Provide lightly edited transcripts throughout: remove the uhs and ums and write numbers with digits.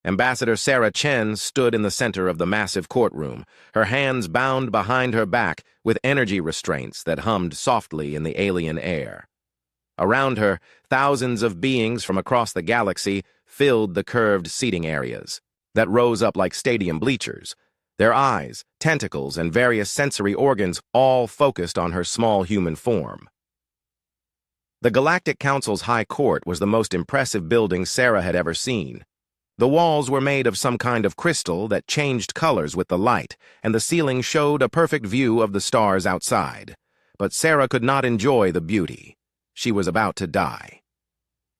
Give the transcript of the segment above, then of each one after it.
Ambassador Sarah Chen stood in the center of the massive courtroom, her hands bound behind her back with energy restraints that hummed softly in the alien air. Around her, thousands of beings from across the galaxy filled the curved seating areas that rose up like stadium bleachers, their eyes, tentacles, and various sensory organs all focused on her small human form. The Galactic Council's High Court was the most impressive building Sarah had ever seen. The walls were made of some kind of crystal that changed colors with the light, and the ceiling showed a perfect view of the stars outside. But Sarah could not enjoy the beauty. She was about to die.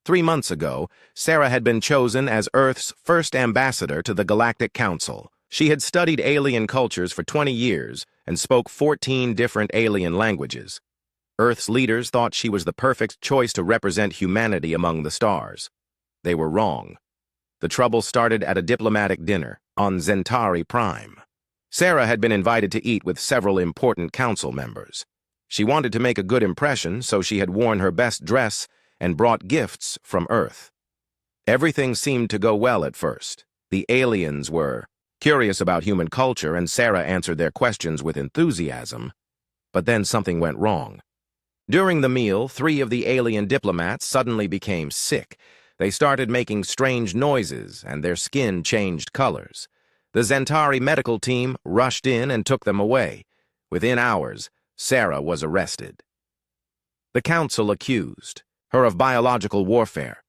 3 months ago, Sarah had been chosen as Earth's first ambassador to the Galactic Council. She had studied alien cultures for 20 years and spoke 14 different alien languages. Earth's leaders thought she was the perfect choice to represent humanity among the stars. They were wrong. The trouble started at a diplomatic dinner on Zentari Prime. Sarah had been invited to eat with several important council members. She wanted to make a good impression, so she had worn her best dress and brought gifts from Earth. Everything seemed to go well at first. The aliens were curious about human culture, and Sarah answered their questions with enthusiasm. But then something went wrong. During the meal, 3 of the alien diplomats suddenly became sick. They started making strange noises, and their skin changed colors. The Zentari medical team rushed in and took them away. Within hours, Sarah was arrested. The council accused her of biological warfare.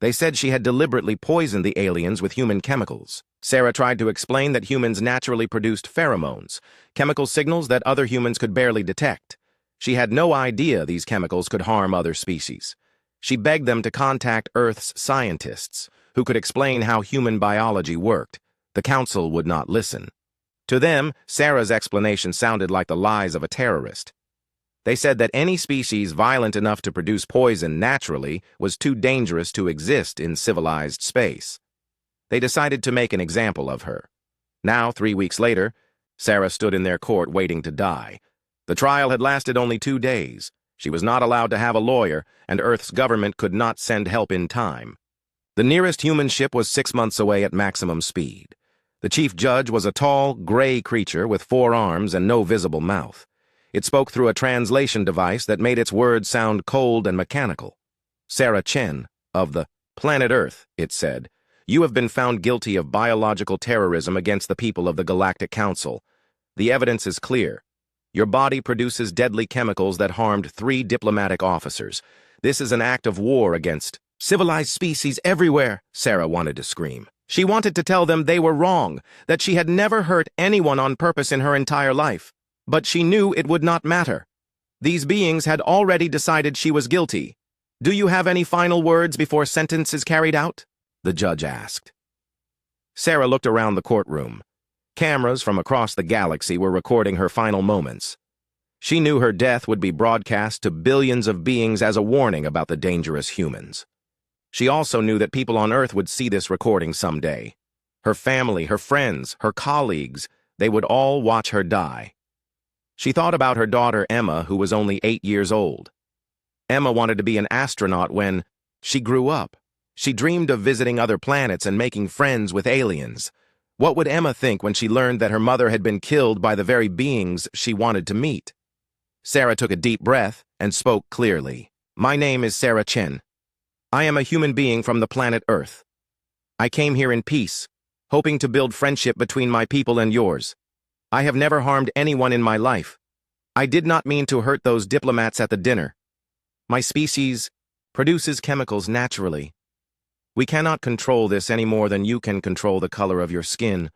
They said she had deliberately poisoned the aliens with human chemicals. Sarah tried to explain that humans naturally produced pheromones, chemical signals that other humans could barely detect. She had no idea these chemicals could harm other species. She begged them to contact Earth's scientists, who could explain how human biology worked. The council would not listen. To them, Sarah's explanation sounded like the lies of a terrorist. They said that any species violent enough to produce poison naturally was too dangerous to exist in civilized space. They decided to make an example of her. Now, 3 weeks later, Sarah stood in their court waiting to die. The trial had lasted only 2 days. She was not allowed to have a lawyer, and Earth's government could not send help in time. The nearest human ship was 6 months away at maximum speed. The chief judge was a tall, gray creature with 4 arms and no visible mouth. It spoke through a translation device that made its words sound cold and mechanical. Sarah Chen, of the planet Earth, it said, you have been found guilty of biological terrorism against the people of the Galactic Council. The evidence is clear. Your body produces deadly chemicals that harmed 3 diplomatic officers. This is an act of war against civilized species everywhere, Sarah wanted to scream. She wanted to tell them they were wrong, that she had never hurt anyone on purpose in her entire life. But she knew it would not matter. These beings had already decided she was guilty. Do you have any final words before sentence is carried out? The judge asked. Sarah looked around the courtroom. Cameras from across the galaxy were recording her final moments. She knew her death would be broadcast to billions of beings as a warning about the dangerous humans. She also knew that people on Earth would see this recording someday. Her family, her friends, her colleagues, they would all watch her die. She thought about her daughter Emma, who was only 8 years old. Emma wanted to be an astronaut when she grew up. She dreamed of visiting other planets and making friends with aliens. What would Emma think when she learned that her mother had been killed by the very beings she wanted to meet? Sarah took a deep breath and spoke clearly. My name is Sarah Chen. I am a human being from the planet Earth. I came here in peace, hoping to build friendship between my people and yours. I have never harmed anyone in my life. I did not mean to hurt those diplomats at the dinner. My species produces chemicals naturally. We cannot control this any more than you can control the color of your skin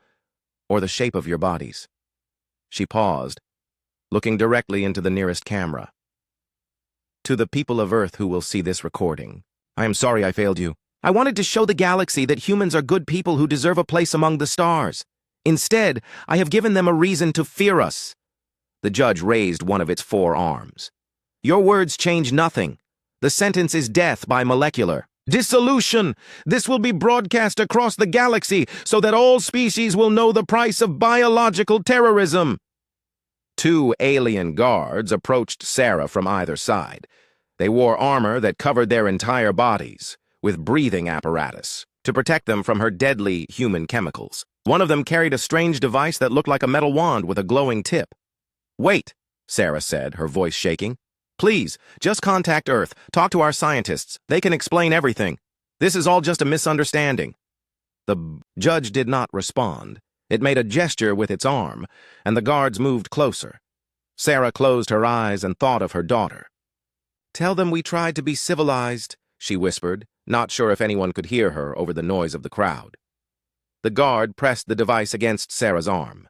or the shape of your bodies. She paused, looking directly into the nearest camera. To the people of Earth who will see this recording, I am sorry I failed you. I wanted to show the galaxy that humans are good people who deserve a place among the stars. Instead, I have given them a reason to fear us. The judge raised one of its 4 arms. Your words change nothing. The sentence is death by molecular dissolution. This will be broadcast across the galaxy so that all species will know the price of biological terrorism. 2 alien guards approached Sarah from either side. They wore armor that covered their entire bodies, with breathing apparatus. to protect them from her deadly human chemicals. One of them carried a strange device that looked like a metal wand with a glowing tip. "Wait," Sarah said, her voice shaking. "Please, just contact Earth. Talk to our scientists. They can explain everything. This is all just a misunderstanding." The judge did not respond. It made a gesture with its arm, and the guards moved closer. Sarah closed her eyes and thought of her daughter. "Tell them we tried to be civilized," she whispered, not sure if anyone could hear her over the noise of the crowd. The guard pressed the device against Sarah's arm.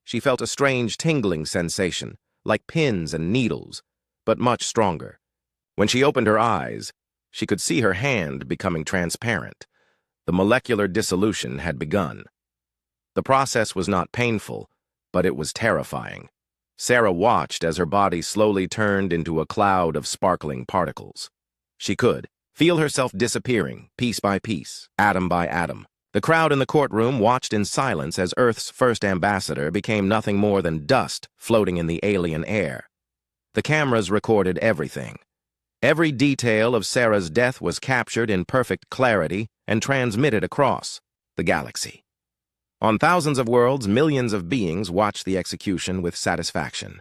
She felt a strange tingling sensation, like pins and needles, but much stronger. When she opened her eyes, she could see her hand becoming transparent. The molecular dissolution had begun. The process was not painful, but it was terrifying. Sarah watched as her body slowly turned into a cloud of sparkling particles. She could feel herself disappearing, piece by piece, atom by atom. The crowd in the courtroom watched in silence as Earth's first ambassador became nothing more than dust floating in the alien air. The cameras recorded everything. Every detail of Sarah's death was captured in perfect clarity and transmitted across the galaxy. On thousands of worlds, millions of beings watched the execution with satisfaction.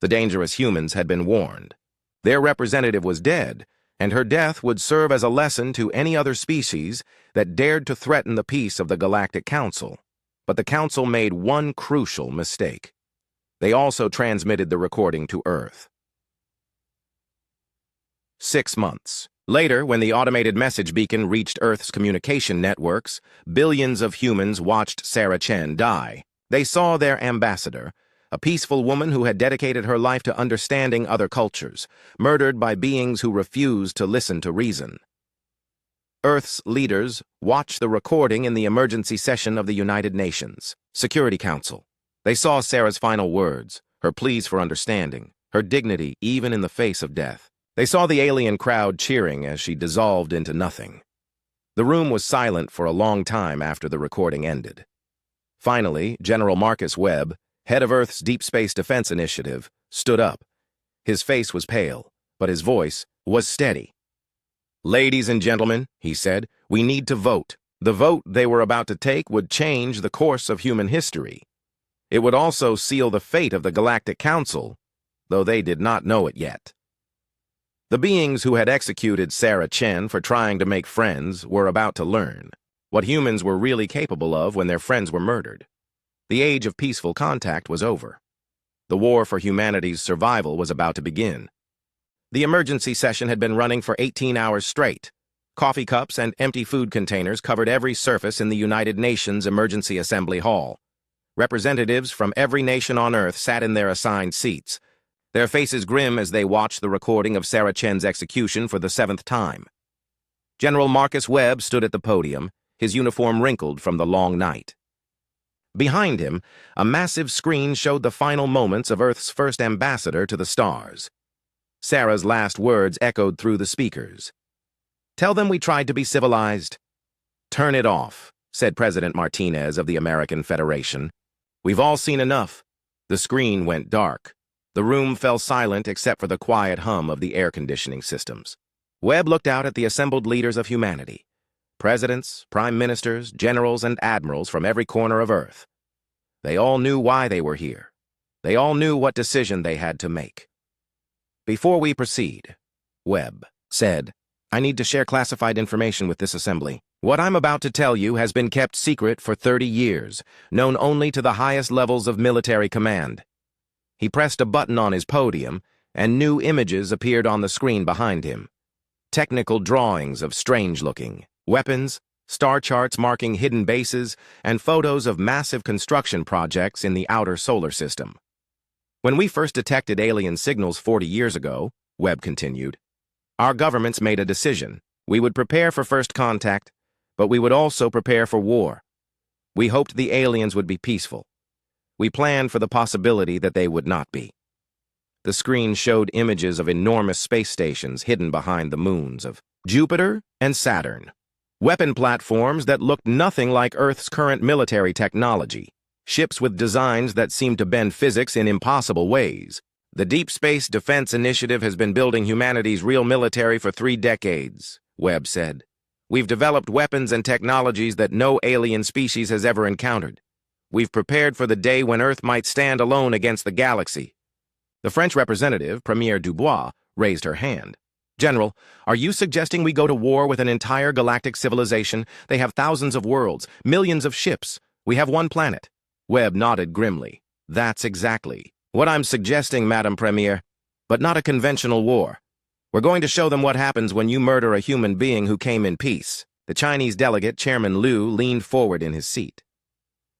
The dangerous humans had been warned. Their representative was dead, and her death would serve as a lesson to any other species that dared to threaten the peace of the Galactic Council. But the Council made one crucial mistake. They also transmitted the recording to Earth. 6 months. Later, when the automated message beacon reached Earth's communication networks, billions of humans watched Sarah Chen die. They saw their ambassador, a peaceful woman who had dedicated her life to understanding other cultures, murdered by beings who refused to listen to reason. Earth's leaders watched the recording in the emergency session of the United Nations Security Council. They saw Sarah's final words, her pleas for understanding, her dignity even in the face of death. They saw the alien crowd cheering as she dissolved into nothing. The room was silent for a long time after the recording ended. Finally, General Marcus Webb, head of Earth's Deep Space Defense Initiative, stood up. His face was pale, but his voice was steady. "Ladies and gentlemen," he said, "we need to vote. The vote they were about to take would change the course of human history. It would also seal the fate of the Galactic Council, though they did not know it yet." The beings who had executed Sarah Chen for trying to make friends were about to learn what humans were really capable of when their friends were murdered. The age of peaceful contact was over. The war for humanity's survival was about to begin. The emergency session had been running for 18 hours straight. Coffee cups and empty food containers covered every surface in the United Nations Emergency Assembly Hall. Representatives from every nation on Earth sat in their assigned seats, their faces grim as they watched the recording of Sarah Chen's execution for the 7th time. General Marcus Webb stood at the podium, his uniform wrinkled from the long night. Behind him, a massive screen showed the final moments of Earth's first ambassador to the stars. Sarah's last words echoed through the speakers. "Tell them we tried to be civilized." "Turn it off," said President Martinez of the American Federation. "We've all seen enough." The screen went dark. The room fell silent except for the quiet hum of the air conditioning systems. Webb looked out at the assembled leaders of humanity. Presidents, prime ministers, generals, and admirals from every corner of Earth. They all knew why they were here. They all knew what decision they had to make. "Before we proceed," Webb said, "I need to share classified information with this assembly. What I'm about to tell you has been kept secret for 30 years, known only to the highest levels of military command." He pressed a button on his podium, and new images appeared on the screen behind him. Technical drawings of strange-looking weapons, star charts marking hidden bases, and photos of massive construction projects in the outer solar system. "When we first detected alien signals 40 years ago," Webb continued, "our governments made a decision. We would prepare for first contact, but we would also prepare for war. We hoped the aliens would be peaceful. We planned for the possibility that they would not be." The screen showed images of enormous space stations hidden behind the moons of Jupiter and Saturn. Weapon platforms that looked nothing like Earth's current military technology. Ships with designs that seemed to bend physics in impossible ways. "The Deep Space Defense Initiative has been building humanity's real military for 3 decades, Webb said. We've developed weapons and technologies that no alien species has ever encountered. We've prepared for the day when Earth might stand alone against the galaxy. The French representative, Premier Dubois, raised her hand. General, are you suggesting we go to war with an entire galactic civilization? They have thousands of worlds, millions of ships. We have one planet. Webb nodded grimly. That's exactly what I'm suggesting, Madam Premier, but not a conventional war. We're going to show them what happens when you murder a human being who came in peace. The Chinese delegate, Chairman Liu, leaned forward in his seat.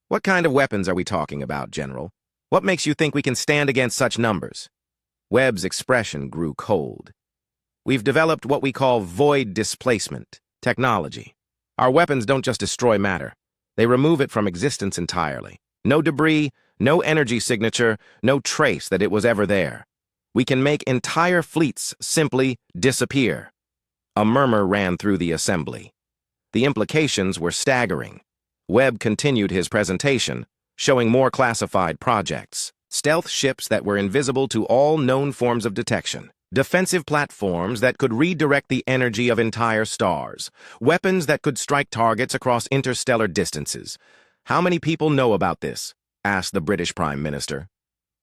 What kind of weapons are we talking about, General? What makes you think we can stand against such numbers? Webb's expression grew cold. We've developed what we call void displacement technology. Our weapons don't just destroy matter. They remove it from existence entirely. No debris, no energy signature, no trace that it was ever there. We can make entire fleets simply disappear. A murmur ran through the assembly. The implications were staggering. Webb continued his presentation, showing more classified projects, stealth ships that were invisible to all known forms of detection, defensive platforms that could redirect the energy of entire stars, weapons that could strike targets across interstellar distances. How many people know about this? Asked the British Prime Minister.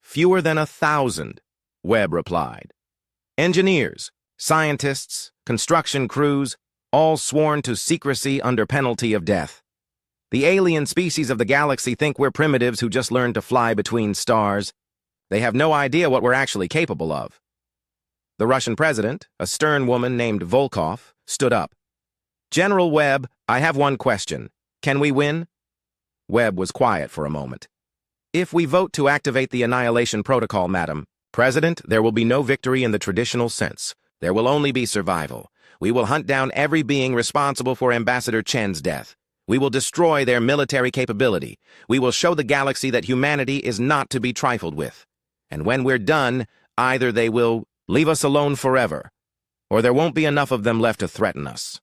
Fewer than 1,000, Webb replied. Engineers, scientists, construction crews, all sworn to secrecy under penalty of death. The alien species of the galaxy think we're primitives who just learned to fly between stars. They have no idea what we're actually capable of. The Russian president, a stern woman named Volkov, stood up. General Webb, I have one question. Can we win? Webb was quiet for a moment. If we vote to activate the Annihilation Protocol, Madam President, there will be no victory in the traditional sense. There will only be survival. We will hunt down every being responsible for Ambassador Chen's death. We will destroy their military capability. We will show the galaxy that humanity is not to be trifled with. And when we're done, either they will leave us alone forever, or there won't be enough of them left to threaten us.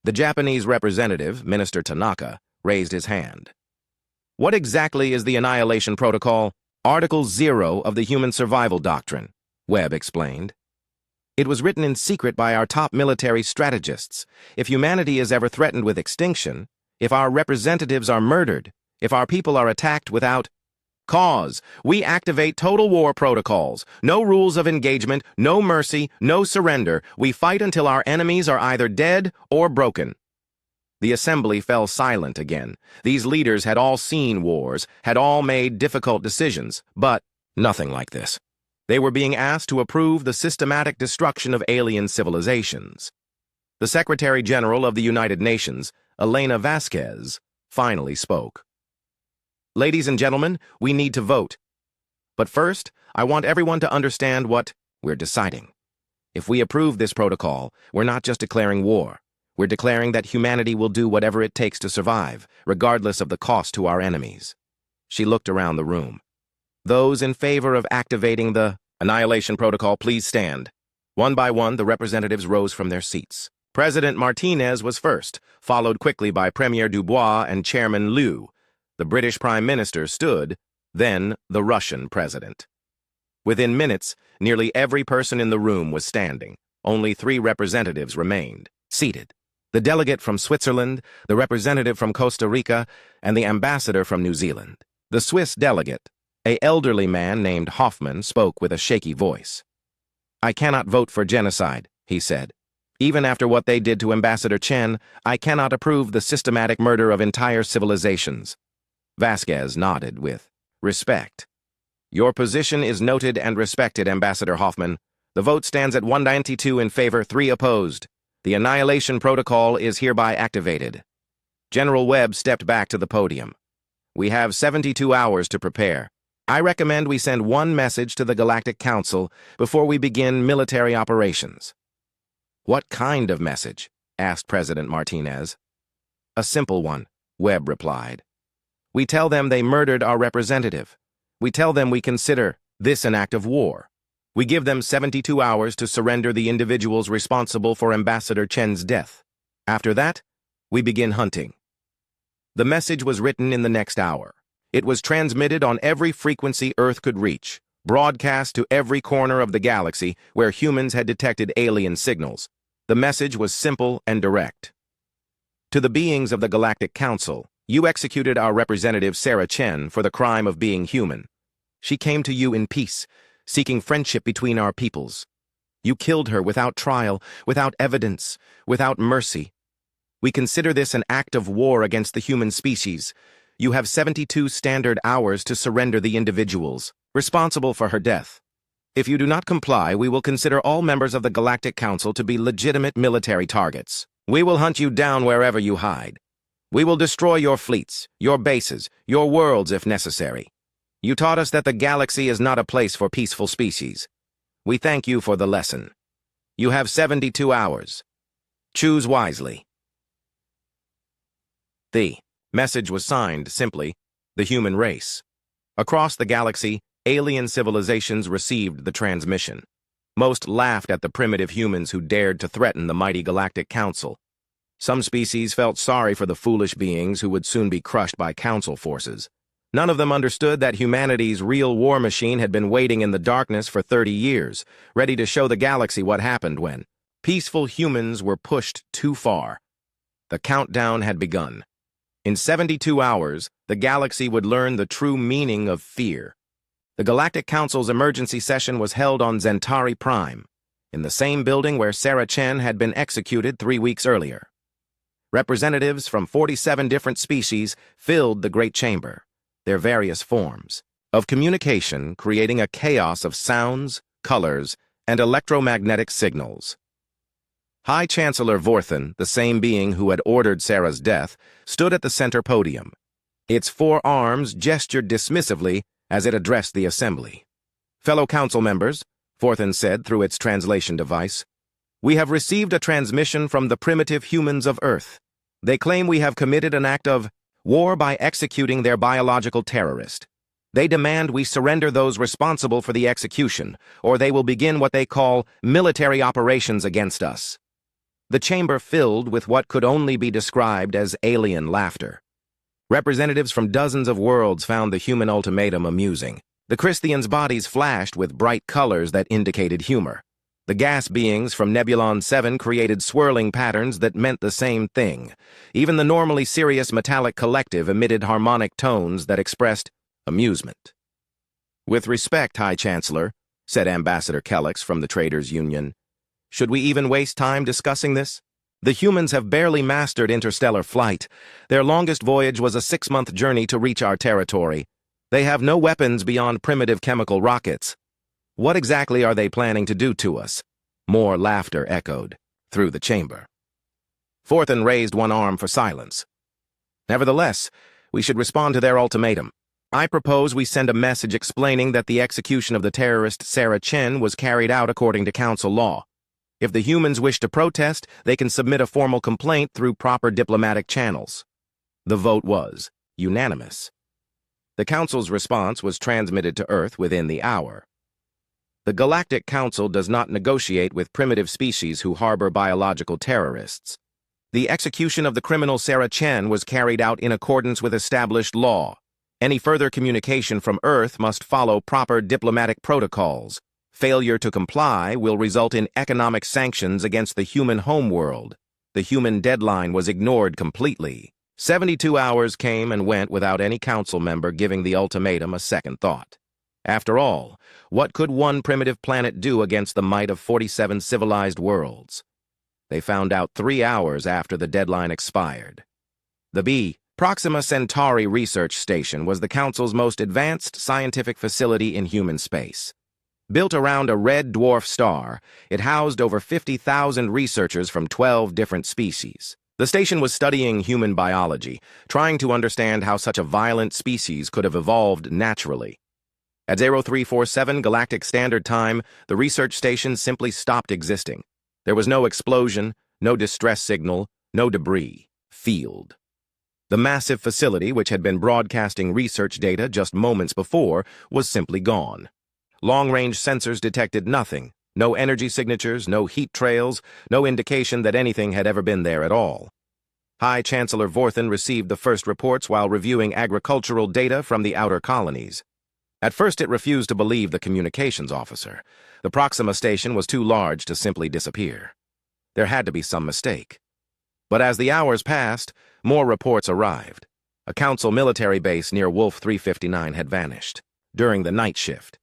The Japanese representative, Minister Tanaka, raised his hand. What exactly is the Annihilation Protocol? Article 0 of the Human Survival Doctrine, Webb explained. It was written in secret by our top military strategists. If humanity is ever threatened with extinction, if our representatives are murdered, if our people are attacked without cause, we activate total war protocols. No rules of engagement, no mercy, no surrender. We fight until our enemies are either dead or broken. The assembly fell silent again. These leaders had all seen wars, had all made difficult decisions, but nothing like this. They were being asked to approve the systematic destruction of alien civilizations. The Secretary General of the United Nations, Elena Vasquez, finally spoke. Ladies and gentlemen, we need to vote. But first, I want everyone to understand what we're deciding. If we approve this protocol, we're not just declaring war. We're declaring that humanity will do whatever it takes to survive, regardless of the cost to our enemies. She looked around the room. Those in favor of activating the Annihilation Protocol, please stand. One by one, the representatives rose from their seats. President Martinez was first, followed quickly by Premier Dubois and Chairman Liu. The British Prime Minister stood, then the Russian President. Within minutes, nearly every person in the room was standing. Only 3 representatives remained, seated. The delegate from Switzerland, the representative from Costa Rica, and the ambassador from New Zealand. The Swiss delegate, an elderly man named Hoffman, spoke with a shaky voice. I cannot vote for genocide, he said. Even after what they did to Ambassador Chen, I cannot approve the systematic murder of entire civilizations. Vasquez nodded with respect. Your position is noted and respected, Ambassador Hoffman. The vote stands at 192 in favor, 3 opposed. The Annihilation Protocol is hereby activated. General Webb stepped back to the podium. We have 72 hours to prepare. I recommend we send one message to the Galactic Council before we begin military operations. What kind of message? Asked President Martinez. A simple one, Webb replied. We tell them they murdered our representative. We tell them we consider this an act of war. We give them 72 hours to surrender the individuals responsible for Ambassador Chen's death. After that, we begin hunting. The message was written in the next hour. It was transmitted on every frequency Earth could reach, broadcast to every corner of the galaxy where humans had detected alien signals. The message was simple and direct. To the beings of the Galactic Council, you executed our representative Sarah Chen for the crime of being human. She came to you in peace, seeking friendship between our peoples. You killed her without trial, without evidence, without mercy. We consider this an act of war against the human species. You have 72 standard hours to surrender the individuals responsible for her death. If you do not comply, we will consider all members of the Galactic Council to be legitimate military targets. We will hunt you down wherever you hide. We will destroy your fleets, your bases, your worlds if necessary. You taught us that the galaxy is not a place for peaceful species. We thank you for the lesson. You have 72 hours. Choose wisely. The message was signed simply, the human race. Across the galaxy, alien civilizations received the transmission. Most laughed at the primitive humans who dared to threaten the mighty Galactic Council. Some species felt sorry for the foolish beings who would soon be crushed by Council forces. None of them understood that humanity's real war machine had been waiting in the darkness for 30 years, ready to show the galaxy what happened when peaceful humans were pushed too far. The countdown had begun. In 72 hours, the galaxy would learn the true meaning of fear. The Galactic Council's emergency session was held on Zentari Prime, in the same building where Sarah Chen had been executed 3 weeks earlier. Representatives from 47 different species filled the Great Chamber, their various forms of communication creating a chaos of sounds, colors, and electromagnetic signals. High Chancellor Vorthen, the same being who had ordered Sarah's death, stood at the center podium. Its 4 arms gestured dismissively as it addressed the assembly. Fellow council members, Vorthen said through its translation device, we have received a transmission from the primitive humans of Earth. They claim we have committed an act of war by executing their biological terrorist. They demand we surrender those responsible for the execution, or they will begin what they call military operations against us. The chamber filled with what could only be described as alien laughter. Representatives from dozens of worlds found the human ultimatum amusing. The Christians' bodies flashed with bright colors that indicated humor. The gas beings from Nebulon 7 created swirling patterns that meant the same thing. Even the normally serious metallic collective emitted harmonic tones that expressed amusement. With respect, High Chancellor, said Ambassador Kellex from the Traders' Union, should we even waste time discussing this? The humans have barely mastered interstellar flight. Their longest voyage was a 6-month journey to reach our territory. They have no weapons beyond primitive chemical rockets. What exactly are they planning to do to us? More laughter echoed through the chamber. Vorthen raised one arm for silence. Nevertheless, we should respond to their ultimatum. I propose we send a message explaining that the execution of the terrorist Sarah Chen was carried out according to council law. If the humans wish to protest, they can submit a formal complaint through proper diplomatic channels. The vote was unanimous. The Council's response was transmitted to Earth within the hour. The Galactic Council does not negotiate with primitive species who harbor biological terrorists. The execution of the criminal Sarah Chen was carried out in accordance with established law. Any further communication from Earth must follow proper diplomatic protocols. Failure to comply will result in economic sanctions against the human homeworld. The human deadline was ignored completely. 72 hours came and went without any council member giving the ultimatum a second thought. After all, what could one primitive planet do against the might of 47 civilized worlds? They found out 3 hours after the deadline expired. The Proxima Centauri Research Station was the Council's most advanced scientific facility in human space. Built around a red dwarf star, it housed over 50,000 researchers from 12 different species. The station was studying human biology, trying to understand how such a violent species could have evolved naturally. At 0347 Galactic Standard Time, the research station simply stopped existing. There was no explosion, no distress signal, no debris. Field. The massive facility, which had been broadcasting research data just moments before, was simply gone. Long-range sensors detected nothing. No energy signatures, no heat trails, no indication that anything had ever been there at all. High Chancellor Vorthen received the first reports while reviewing agricultural data from the outer colonies. At first it refused to believe the communications officer. The Proxima station was too large to simply disappear. There had to be some mistake. But as the hours passed, more reports arrived. A Council military base near Wolf 359 had vanished during the night shift.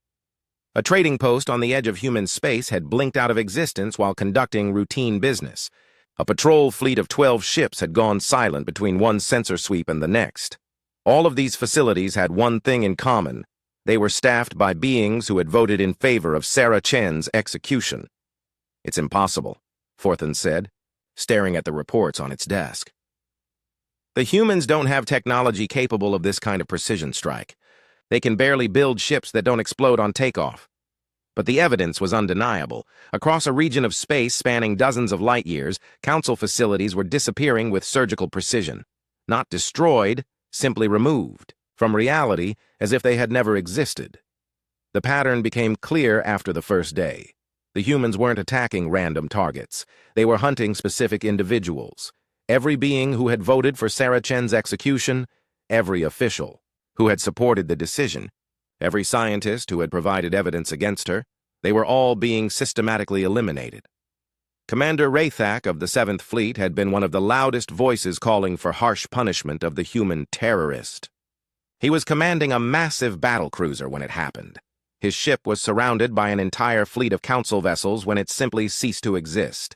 A trading post on the edge of human space had blinked out of existence while conducting routine business. A patrol fleet of 12 ships had gone silent between one sensor sweep and the next. All of these facilities had one thing in common. They were staffed by beings who had voted in favor of Sarah Chen's execution. "It's impossible," Forthan said, staring at the reports on its desk. "The humans don't have technology capable of this kind of precision strike. They can barely build ships that don't explode on takeoff." But the evidence was undeniable. Across a region of space spanning dozens of light years, Council facilities were disappearing with surgical precision. Not destroyed, simply removed from reality as if they had never existed. The pattern became clear after the first day. The humans weren't attacking random targets. They were hunting specific individuals. Every being who had voted for Sarah Chen's execution, every official who had supported the decision, every scientist who had provided evidence against her, they were all being systematically eliminated. Commander Rathak of the 7th Fleet had been one of the loudest voices calling for harsh punishment of the human terrorist. He was commanding a massive battlecruiser when it happened. His ship was surrounded by an entire fleet of Council vessels when it simply ceased to exist.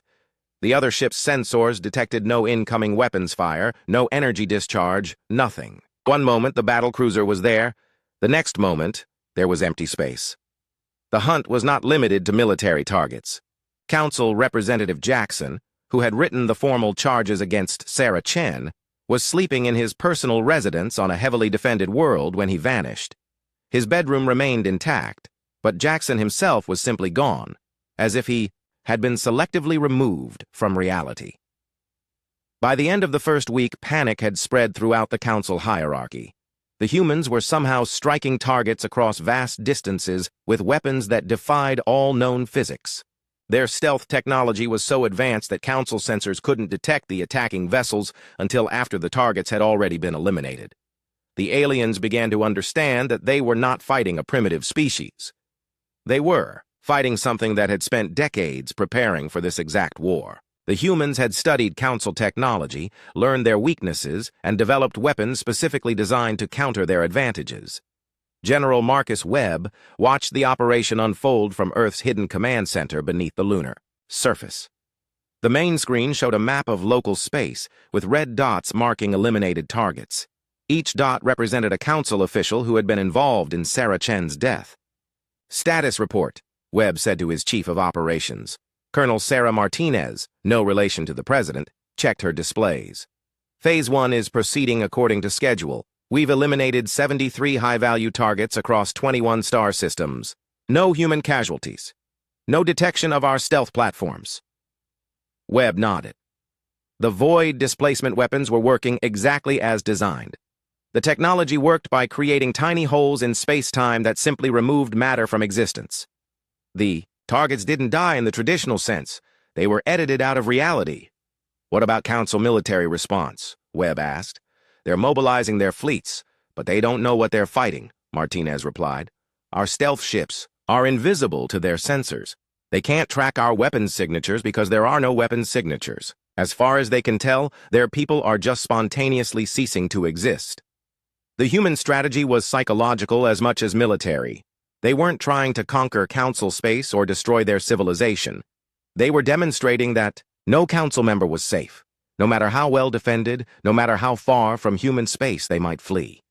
The other ship's sensors detected no incoming weapons fire, no energy discharge, nothing. One moment the battlecruiser was there, the next moment there was empty space. The hunt was not limited to military targets. Council Representative Jackson, who had written the formal charges against Sarah Chen, was sleeping in his personal residence on a heavily defended world when he vanished. His bedroom remained intact, but Jackson himself was simply gone, as if he had been selectively removed from reality. By the end of the first week, panic had spread throughout the Council hierarchy. The humans were somehow striking targets across vast distances with weapons that defied all known physics. Their stealth technology was so advanced that Council sensors couldn't detect the attacking vessels until after the targets had already been eliminated. The aliens began to understand that they were not fighting a primitive species. They were fighting something that had spent decades preparing for this exact war. The humans had studied Council technology, learned their weaknesses, and developed weapons specifically designed to counter their advantages. General Marcus Webb watched the operation unfold from Earth's hidden command center beneath the lunar surface. The main screen showed a map of local space, with red dots marking eliminated targets. Each dot represented a Council official who had been involved in Sarah Chen's death. "Status report," Webb said to his chief of operations. Colonel Sarah Martinez, no relation to the president, checked her displays. "Phase 1 is proceeding according to schedule. We've eliminated 73 high-value targets across 21 star systems. No human casualties. No detection of our stealth platforms." Webb nodded. The void displacement weapons were working exactly as designed. The technology worked by creating tiny holes in space-time that simply removed matter from existence. The targets didn't die in the traditional sense. They were edited out of reality. "What about Council military response?" Webb asked. "They're mobilizing their fleets, but they don't know what they're fighting," Martinez replied. "Our stealth ships are invisible to their sensors. They can't track our weapons signatures because there are no weapons signatures. As far as they can tell, their people are just spontaneously ceasing to exist." The human strategy was psychological as much as military. They weren't trying to conquer Council space or destroy their civilization. They were demonstrating that no Council member was safe, no matter how well defended, no matter how far from human space they might flee.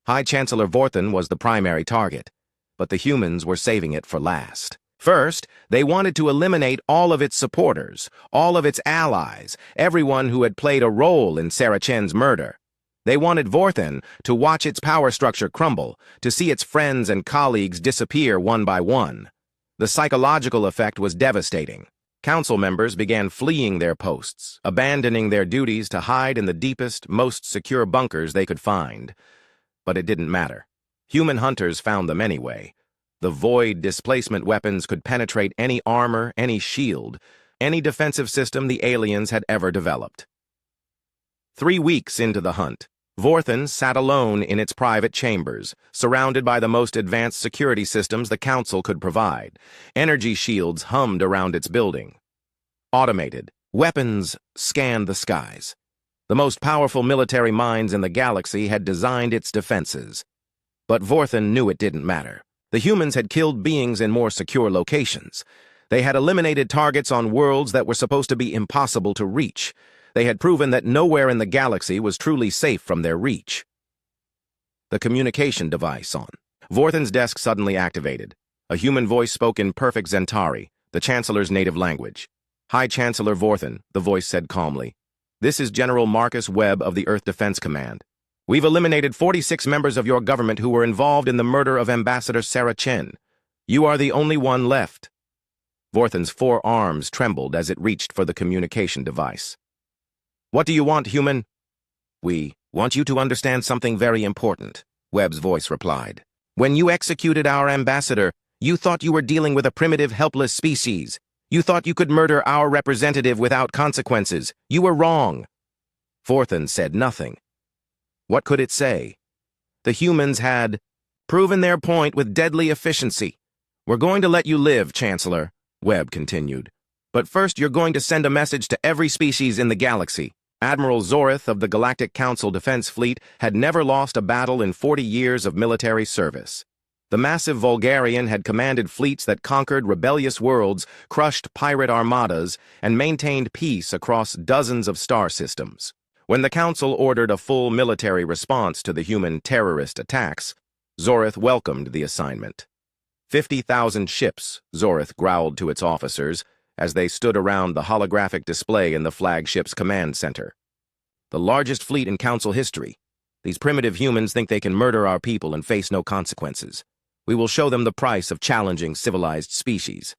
High Chancellor Vorthan was the primary target, but the humans were saving it for last. First, they wanted to eliminate all of its supporters, all of its allies, everyone who had played a role in Sarah Chen's murder. They wanted Vorthan to watch its power structure crumble, to see its friends and colleagues disappear one by one. The psychological effect was devastating. Council members began fleeing their posts, abandoning their duties to hide in the deepest, most secure bunkers they could find. But it didn't matter. Human hunters found them anyway. The void displacement weapons could penetrate any armor, any shield, any defensive system the aliens had ever developed. 3 weeks into the hunt, Vorthan sat alone in its private chambers, surrounded by the most advanced security systems the Council could provide. Energy shields hummed around its building. Automated. Weapons scanned the skies. The most powerful military minds in the galaxy had designed its defenses. But Vorthen knew it didn't matter. The humans had killed beings in more secure locations. They had eliminated targets on worlds that were supposed to be impossible to reach. They had proven that nowhere in the galaxy was truly safe from their reach. The communication device on. Vorthen's desk suddenly activated. A human voice spoke in perfect Zentari, the Chancellor's native language. "Hi, Chancellor Vorthen," the voice said calmly. "This is General Marcus Webb of the Earth Defense Command. We've eliminated 46 members of your government who were involved in the murder of Ambassador Sarah Chen. You are the only one left." Vorthen's 4 arms trembled as it reached for the communication device. "What do you want, human?" "We want you to understand something very important," Webb's voice replied. "When you executed our ambassador, you thought you were dealing with a primitive, helpless species. You thought you could murder our representative without consequences. You were wrong." Vorthen said nothing. What could it say? The humans had proven their point with deadly efficiency. "We're going to let you live, Chancellor," Webb continued. "But first you're going to send a message to every species in the galaxy. Admiral Zorith of the Galactic Council Defense Fleet had never lost a battle in 40 years of military service. The massive Vulgarian had commanded fleets that conquered rebellious worlds, crushed pirate armadas, and maintained peace across dozens of star systems. When the Council ordered a full military response to the human terrorist attacks, Zorith welcomed the assignment. 50,000 ships, Zorith growled to its officers as they stood around the holographic display in the flagship's command center. "The largest fleet in Council history. These primitive humans think they can murder our people and face no consequences. We will show them the price of challenging civilized species."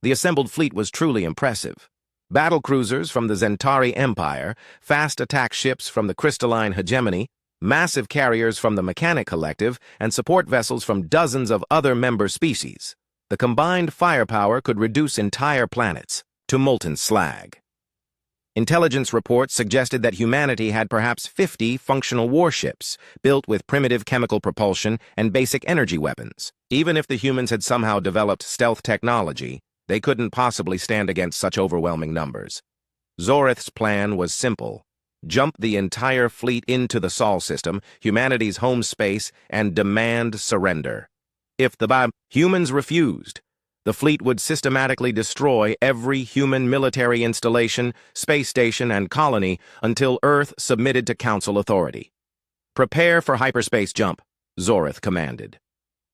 The assembled fleet was truly impressive. Battle cruisers from the Zentari Empire, fast attack ships from the Crystalline Hegemony, massive carriers from the Mechanic Collective, and support vessels from dozens of other member species. The combined firepower could reduce entire planets to molten slag. Intelligence reports suggested that humanity had perhaps 50 functional warships, built with primitive chemical propulsion and basic energy weapons. Even if the humans had somehow developed stealth technology, they couldn't possibly stand against such overwhelming numbers. Zorith's plan was simple. Jump the entire fleet into the Sol system, humanity's home space, and demand surrender. If the humans refused, the fleet would systematically destroy every human military installation, space station, and colony until Earth submitted to Council authority. "Prepare for hyperspace jump," Zorith commanded.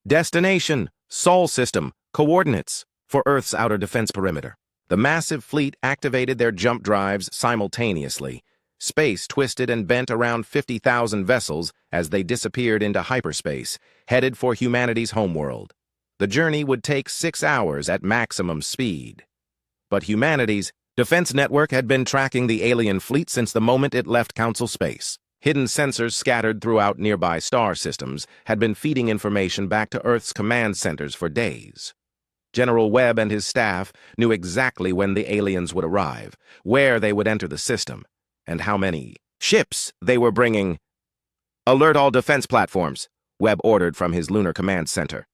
"Destination, Sol system, coordinates," for Earth's outer defense perimeter. The massive fleet activated their jump drives simultaneously. Space twisted and bent around 50,000 vessels as they disappeared into hyperspace, headed for humanity's homeworld. The journey would take 6 hours at maximum speed. But humanity's defense network had been tracking the alien fleet since the moment it left Council space. Hidden sensors scattered throughout nearby star systems had been feeding information back to Earth's command centers for days. General Webb and his staff knew exactly when the aliens would arrive, where they would enter the system, and how many ships they were bringing. "Alert all defense platforms," Webb ordered from his lunar command center.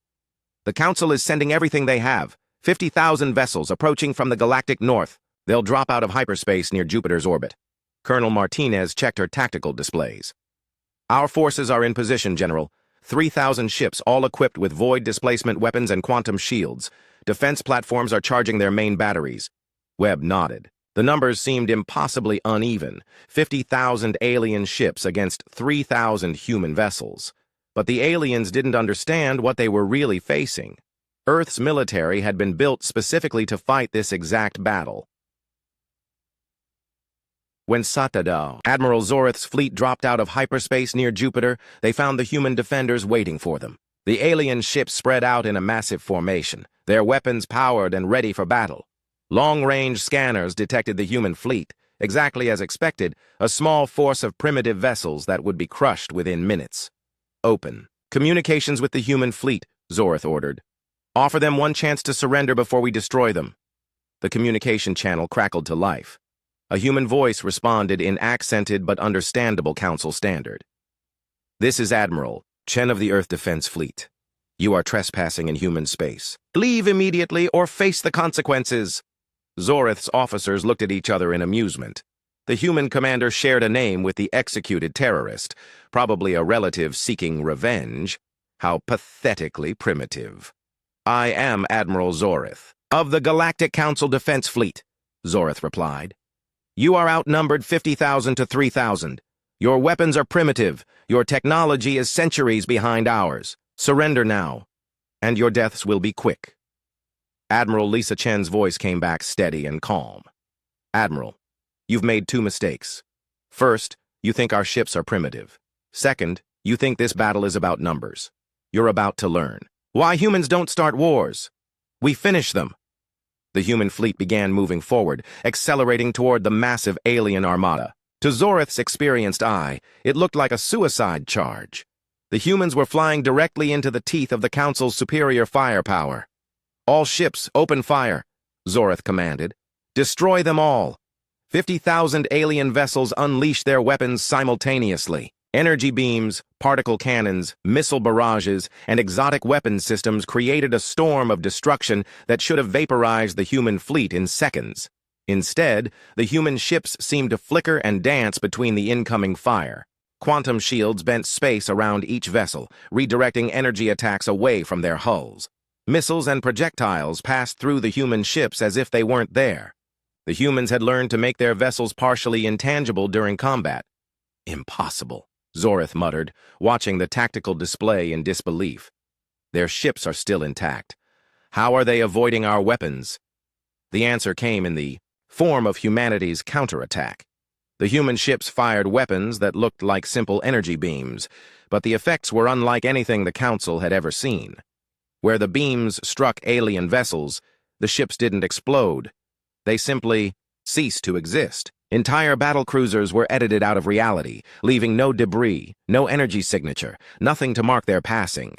"The Council is sending everything they have. 50,000 vessels approaching from the galactic north. They'll drop out of hyperspace near Jupiter's orbit." Colonel Martinez checked her tactical displays. "Our forces are in position, General. 3,000 ships, all equipped with void displacement weapons and quantum shields. Defense platforms are charging their main batteries." Webb nodded. The numbers seemed impossibly uneven. 50,000 alien ships against 3,000 human vessels. But the aliens didn't understand what they were really facing. Earth's military had been built specifically to fight this exact battle. When Satadao, Admiral Zorith's fleet dropped out of hyperspace near Jupiter, they found the human defenders waiting for them. The alien ships spread out in a massive formation, their weapons powered and ready for battle. Long-range scanners detected the human fleet. Exactly as expected, a small force of primitive vessels that would be crushed within minutes. "Open communications with the human fleet," Zorith ordered. "Offer them one chance to surrender before we destroy them." The communication channel crackled to life. A human voice responded in accented but understandable Council standard. "This is Admiral Chen of the Earth Defense Fleet. You are trespassing in human space. Leave immediately or face the consequences." Zorith's officers looked at each other in amusement. The human commander shared a name with the executed terrorist, probably a relative seeking revenge. How pathetically primitive. "I am Admiral Zorith, of the Galactic Council Defense Fleet," Zorith replied. "You are outnumbered 50,000 to 3,000. Your weapons are primitive. Your technology is centuries behind ours. Surrender now, and your deaths will be quick." Admiral Lisa Chen's voice came back steady and calm. "Admiral, you've made two mistakes. First, you think our ships are primitive. Second, you think this battle is about numbers. You're about to learn why humans don't start wars. We finish them." The human fleet began moving forward, accelerating toward the massive alien armada. To Zorith's experienced eye, it looked like a suicide charge. The humans were flying directly into the teeth of the Council's superior firepower. "All ships, open fire," Zorith commanded. "Destroy them all." 50,000 alien vessels unleashed their weapons simultaneously. Energy beams, particle cannons, missile barrages, and exotic weapons systems created a storm of destruction that should have vaporized the human fleet in seconds. Instead, the human ships seemed to flicker and dance between the incoming fire. Quantum shields bent space around each vessel, redirecting energy attacks away from their hulls. Missiles and projectiles passed through the human ships as if they weren't there. The humans had learned to make their vessels partially intangible during combat. "Impossible," Zorith muttered, watching the tactical display in disbelief. "Their ships are still intact. How are they avoiding our weapons?" The answer came in the form of humanity's counterattack. The human ships fired weapons that looked like simple energy beams, but the effects were unlike anything the Council had ever seen. Where the beams struck alien vessels, the ships didn't explode. They simply ceased to exist. Entire battlecruisers were edited out of reality, leaving no debris, no energy signature, nothing to mark their passing.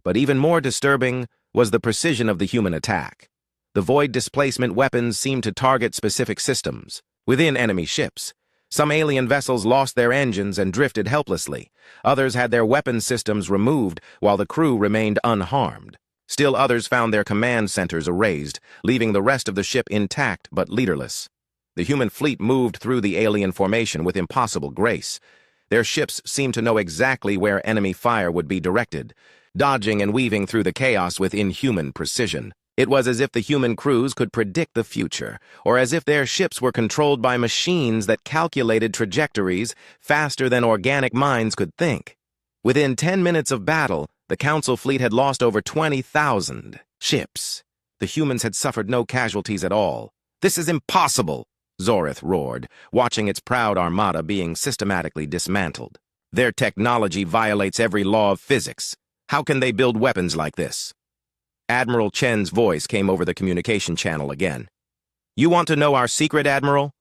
But even more disturbing was the precision of the human attack. The void displacement weapons seemed to target specific systems within enemy ships. Some alien vessels lost their engines and drifted helplessly. Others had their weapon systems removed while the crew remained unharmed. Still others found their command centers erased, leaving the rest of the ship intact but leaderless. The human fleet moved through the alien formation with impossible grace. Their ships seemed to know exactly where enemy fire would be directed, dodging and weaving through the chaos with inhuman precision. It was as if the human crews could predict the future, or as if their ships were controlled by machines that calculated trajectories faster than organic minds could think. Within 10 minutes of battle, the Council fleet had lost over 20,000 ships. The humans had suffered no casualties at all. "This is impossible," Zorith roared, watching its proud armada being systematically dismantled. "Their technology violates every law of physics. How can they build weapons like this?" Admiral Chen's voice came over the communication channel again. "You want to know our secret, Admiral?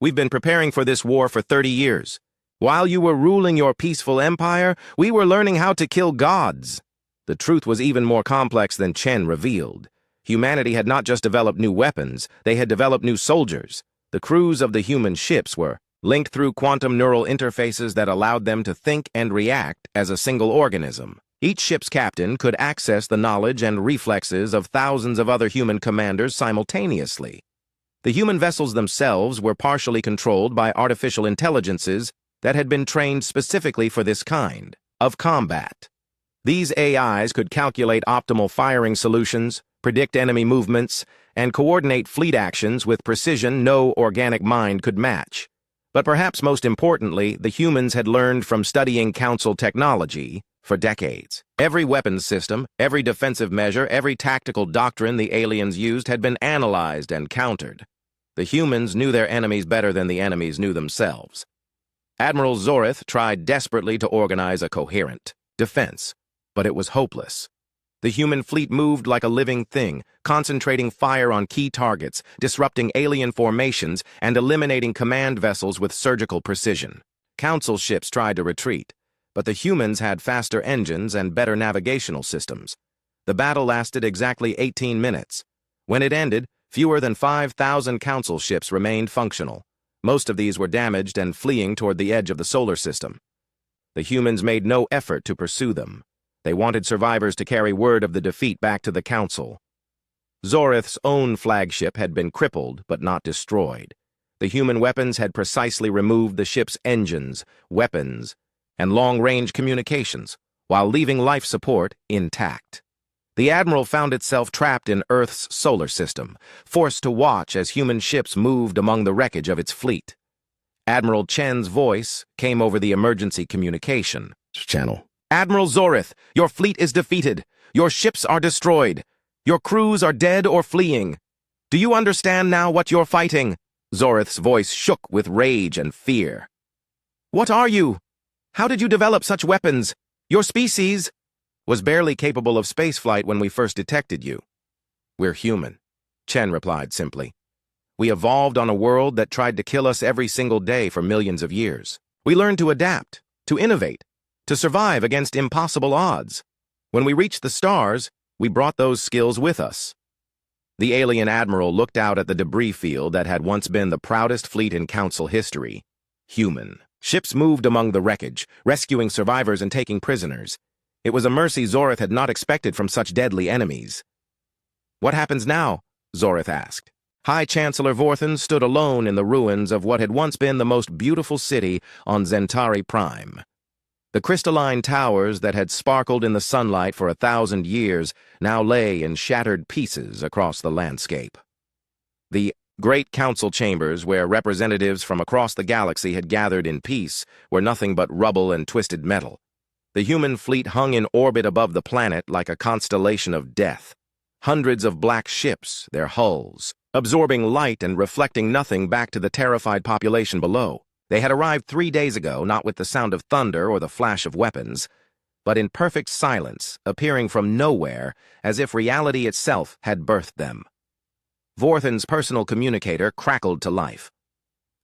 We've been preparing for this war for 30 years. While you were ruling your peaceful empire, we were learning how to kill gods." The truth was even more complex than Chen revealed. Humanity had not just developed new weapons, they had developed new soldiers. The crews of the human ships were linked through quantum neural interfaces that allowed them to think and react as a single organism. Each ship's captain could access the knowledge and reflexes of thousands of other human commanders simultaneously. The human vessels themselves were partially controlled by artificial intelligences that had been trained specifically for this kind of combat. These AIs could calculate optimal firing solutions, predict enemy movements, and coordinate fleet actions with precision no organic mind could match. But perhaps most importantly, the humans had learned from studying Council technology for decades. Every weapons system, every defensive measure, every tactical doctrine the aliens used had been analyzed and countered. The humans knew their enemies better than the enemies knew themselves. Admiral Zorith tried desperately to organize a coherent defense, but it was hopeless. The human fleet moved like a living thing, concentrating fire on key targets, disrupting alien formations, and eliminating command vessels with surgical precision. Council ships tried to retreat, but the humans had faster engines and better navigational systems. The battle lasted exactly 18 minutes. When it ended, fewer than 5,000 Council ships remained functional. Most of these were damaged and fleeing toward the edge of the solar system. The humans made no effort to pursue them. They wanted survivors to carry word of the defeat back to the Council. Zorith's own flagship had been crippled but not destroyed. The human weapons had precisely removed the ship's engines, weapons, and long-range communications, while leaving life support intact. The Admiral found itself trapped in Earth's solar system, forced to watch as human ships moved among the wreckage of its fleet. Admiral Chen's voice came over the emergency communication channel. "Admiral Zorith, your fleet is defeated. Your ships are destroyed. Your crews are dead or fleeing. Do you understand now what you're fighting?" Zorith's voice shook with rage and fear. "What are you? How did you develop such weapons? Your species was barely capable of spaceflight when we first detected you." "We're human," Chen replied simply. "We evolved on a world that tried to kill us every single day for millions of years. We learned to adapt, to innovate, to survive against impossible odds. When we reached the stars, we brought those skills with us." The alien admiral looked out at the debris field that had once been the proudest fleet in Council history. Human. Ships moved among the wreckage, rescuing survivors and taking prisoners. It was a mercy Zorith had not expected from such deadly enemies. "What happens now?" Zorith asked. High Chancellor Vorthen stood alone in the ruins of what had once been the most beautiful city on Zentari Prime. The crystalline towers that had sparkled in the sunlight for 1,000 years now lay in shattered pieces across the landscape. The great council chambers, where representatives from across the galaxy had gathered in peace, were nothing but rubble and twisted metal. The human fleet hung in orbit above the planet like a constellation of death. Hundreds of black ships, their hulls, absorbing light and reflecting nothing back to the terrified population below. They had arrived 3 days ago, not with the sound of thunder or the flash of weapons, but in perfect silence, appearing from nowhere, as if reality itself had birthed them. Vorthen's personal communicator crackled to life.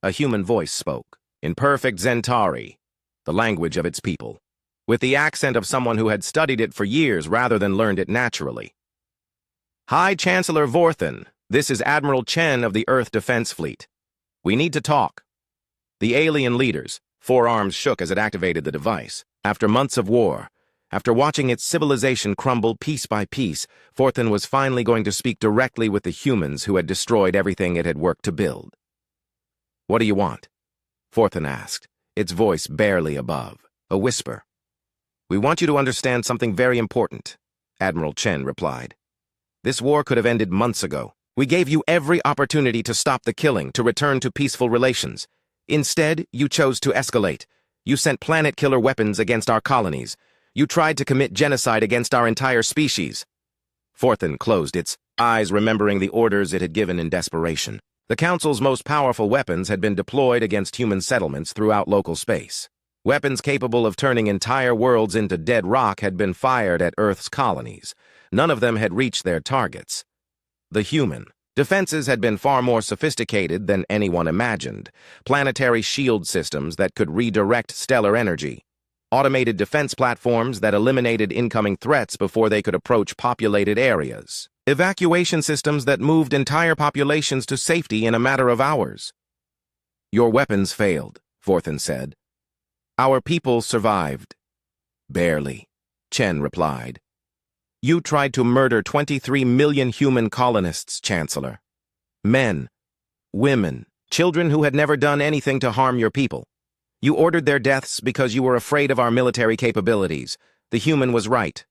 A human voice spoke, in perfect Zentari, the language of its people, with the accent of someone who had studied it for years rather than learned it naturally. "High Chancellor Vorthen, this is Admiral Chen of the Earth Defense Fleet. We need to talk." The alien leaders' forearms shook as it activated the device. After months of war, after watching its civilization crumble piece by piece, Vorthen was finally going to speak directly with the humans who had destroyed everything it had worked to build. "What do you want?" Vorthen asked, its voice barely above, a whisper. "We want you to understand something very important," Admiral Chen replied. "This war could have ended months ago. We gave you every opportunity to stop the killing, to return to peaceful relations. Instead, you chose to escalate. You sent planet-killer weapons against our colonies. You tried to commit genocide against our entire species." Vorthen closed its eyes, remembering the orders it had given in desperation. The Council's most powerful weapons had been deployed against human settlements throughout local space. Weapons capable of turning entire worlds into dead rock had been fired at Earth's colonies. None of them had reached their targets. The human defenses had been far more sophisticated than anyone imagined. Planetary shield systems that could redirect stellar energy. Automated defense platforms that eliminated incoming threats before they could approach populated areas. Evacuation systems that moved entire populations to safety in a matter of hours. "Your weapons failed," Vorthen said. "Our people survived." "Barely," Chen replied. "You tried to murder 23 million human colonists, Chancellor. Men, women, children who had never done anything to harm your people. You ordered their deaths because you were afraid of our military capabilities. The human was right.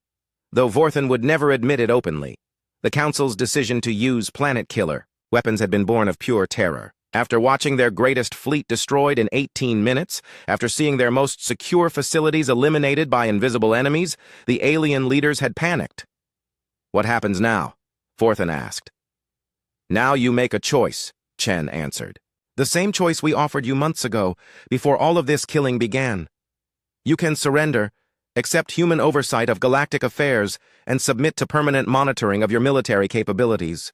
Though Vorthen would never admit it openly, the Council's decision to use Planet Killer weapons had been born of pure terror. After watching their greatest fleet destroyed in 18 minutes, after seeing their most secure facilities eliminated by invisible enemies, the alien leaders had panicked. "What happens now?" Vorthen asked. "Now you make a choice," Chen answered. "The same choice we offered you months ago, before all of this killing began. You can surrender, accept human oversight of galactic affairs, and submit to permanent monitoring of your military capabilities.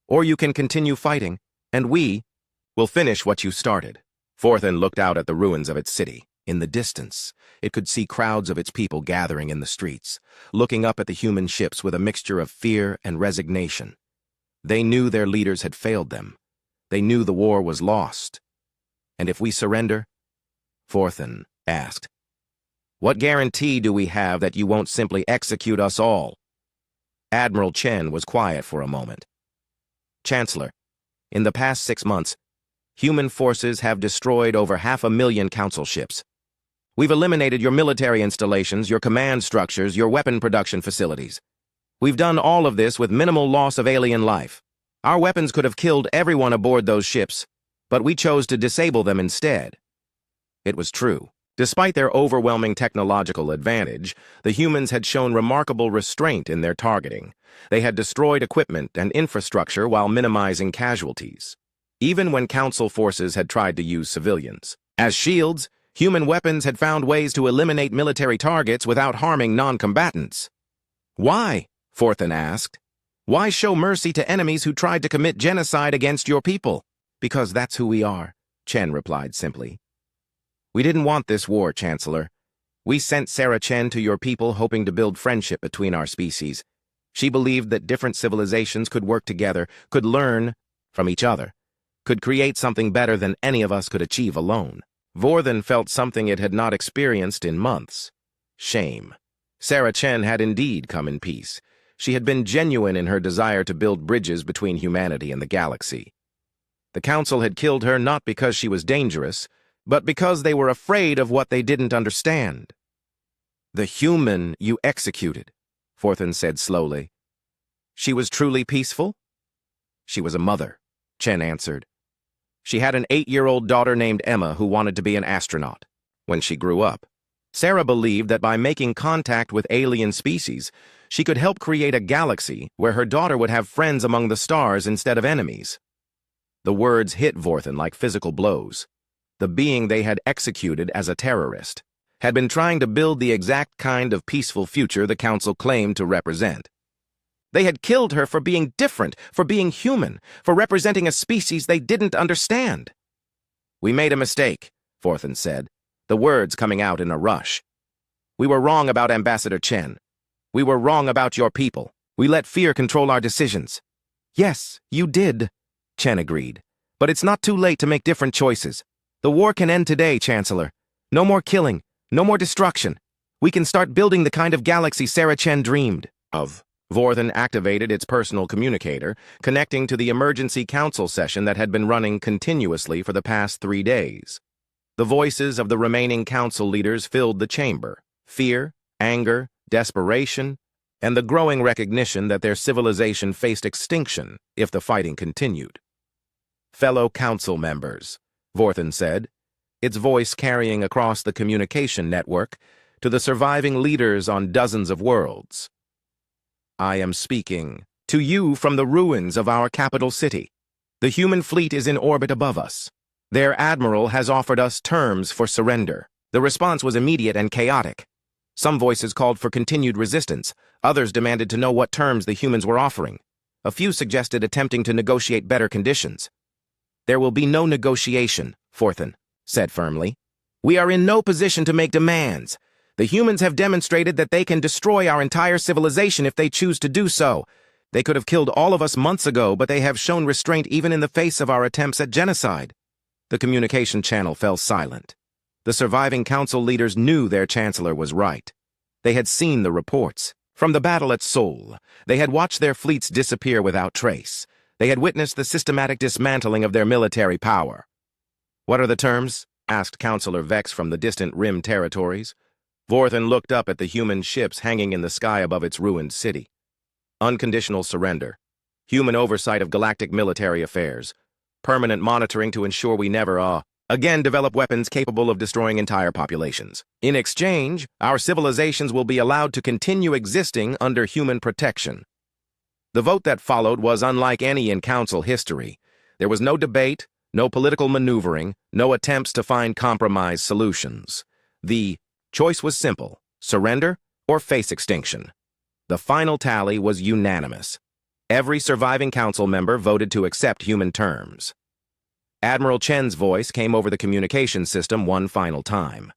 Or you can continue fighting, and we will finish what you started." Vorthen looked out at the ruins of its city. In the distance, it could see crowds of its people gathering in the streets, looking up at the human ships with a mixture of fear and resignation. They knew their leaders had failed them. They knew the war was lost. "And if we surrender?" Vorthen asked. "What guarantee do we have that you won't simply execute us all?" Admiral Chen was quiet for a moment. Chancellor, in the past 6 months, human forces have destroyed over 500,000 council ships. We've eliminated your military installations, your command structures, your weapon production facilities. We've done all of this with minimal loss of alien life. Our weapons could have killed everyone aboard those ships, but we chose to disable them instead. It was true. Despite their overwhelming technological advantage, the humans had shown remarkable restraint in their targeting. They had destroyed equipment and infrastructure while minimizing casualties, even when Council forces had tried to use civilians. As shields, human weapons had found ways to eliminate military targets without harming non-combatants. Why? Forthan asked. Why show mercy to enemies who tried to commit genocide against your people? Because that's who we are, Chen replied simply. We didn't want this war, Chancellor. We sent Sarah Chen to your people hoping to build friendship between our species. She believed that different civilizations could work together, could learn from each other, could create something better than any of us could achieve alone. Vorthan felt something it had not experienced in months. Shame. Sarah Chen had indeed come in peace. She had been genuine in her desire to build bridges between humanity and the galaxy. The Council had killed her not because she was dangerous, but because they were afraid of what they didn't understand. The human you executed, Forthan said slowly. She was truly peaceful? She was a mother, Chen answered. She had an 8-year-old daughter named Emma who wanted to be an astronaut. When she grew up, Sarah believed that by making contact with alien species, she could help create a galaxy where her daughter would have friends among the stars instead of enemies. The words hit Vorthan like physical blows. The being they had executed as a terrorist had been trying to build the exact kind of peaceful future the Council claimed to represent. They had killed her for being different, for being human, for representing a species they didn't understand. We made a mistake, Vorthan said, the words coming out in a rush. We were wrong about Ambassador Chen. We were wrong about your people. We let fear control our decisions. Yes, you did, Chen agreed. But it's not too late to make different choices. The war can end today, Chancellor. No more killing, no more destruction. We can start building the kind of galaxy Sarah Chen dreamed of. Vorthan activated its personal communicator, connecting to the emergency council session that had been running continuously for the past 3 days. The voices of the remaining council leaders filled the chamber. Fear, anger, desperation, and the growing recognition that their civilization faced extinction if the fighting continued. Fellow council members, Vorthan said, its voice carrying across the communication network to the surviving leaders on dozens of worlds. I am speaking to you from the ruins of our capital city. The human fleet is in orbit above us. Their admiral has offered us terms for surrender. The response was immediate and chaotic. Some voices called for continued resistance. Others demanded to know what terms the humans were offering. A few suggested attempting to negotiate better conditions. There will be no negotiation, Vorthan said firmly. We are in no position to make demands. The humans have demonstrated that they can destroy our entire civilization if they choose to do so. They could have killed all of us months ago, but they have shown restraint even in the face of our attempts at genocide. The communication channel fell silent. The surviving council leaders knew their chancellor was right. They had seen the reports. From the battle at Seoul, they had watched their fleets disappear without trace. They had witnessed the systematic dismantling of their military power. What are the terms? Asked Councillor Vex from the distant Rim territories. Vorthan looked up at the human ships hanging in the sky above its ruined city. Unconditional surrender. Human oversight of galactic military affairs. Permanent monitoring to ensure we never, again develop weapons capable of destroying entire populations. In exchange, our civilizations will be allowed to continue existing under human protection. The vote that followed was unlike any in Council history. There was no debate, no political maneuvering, no attempts to find compromise solutions. The choice was simple: surrender or face extinction. The final tally was unanimous. Every surviving council member voted to accept human terms. Admiral Chen's voice came over the communication system one final time.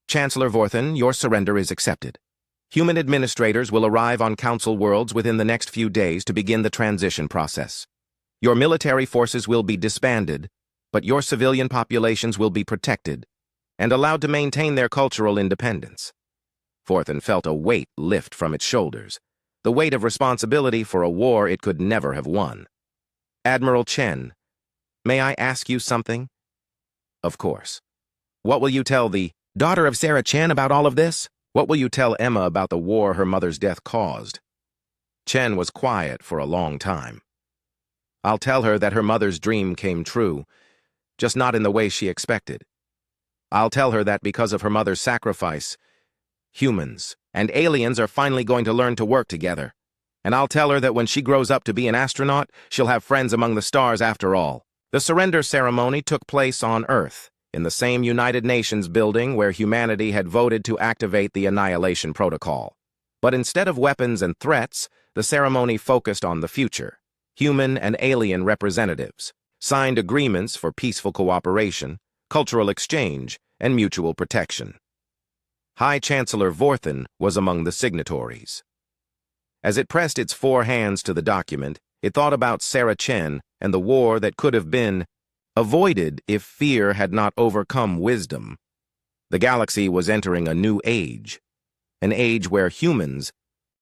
Chancellor Vorthan, your surrender is accepted. Human administrators will arrive on council worlds within the next few days to begin the transition process. Your military forces will be disbanded, but your civilian populations will be protected and allowed to maintain their cultural independence. Vorthan felt a weight lift from its shoulders. the weight of responsibility for a war it could never have won. Admiral Chen, may I ask you something? Of course. What will you tell the daughter of Sarah Chen about all of this? What will you tell Emma about the war her mother's death caused? Chen was quiet for a long time. I'll tell her that her mother's dream came true, just not in the way she expected. I'll tell her that because of her mother's sacrifice, humans and aliens are finally going to learn to work together. And I'll tell her that when she grows up to be an astronaut, she'll have friends among the stars after all. The surrender ceremony took place on Earth, in the same United Nations building where humanity had voted to activate the Annihilation Protocol. But instead of weapons and threats, the ceremony focused on the future. Human and alien representatives signed agreements for peaceful cooperation, cultural exchange, and mutual protection. High Chancellor Vorthen was among the signatories. As it pressed its 4 hands to the document, it thought about Sarah Chen and the war that could have been avoided if fear had not overcome wisdom. The galaxy was entering a new age, an age where humans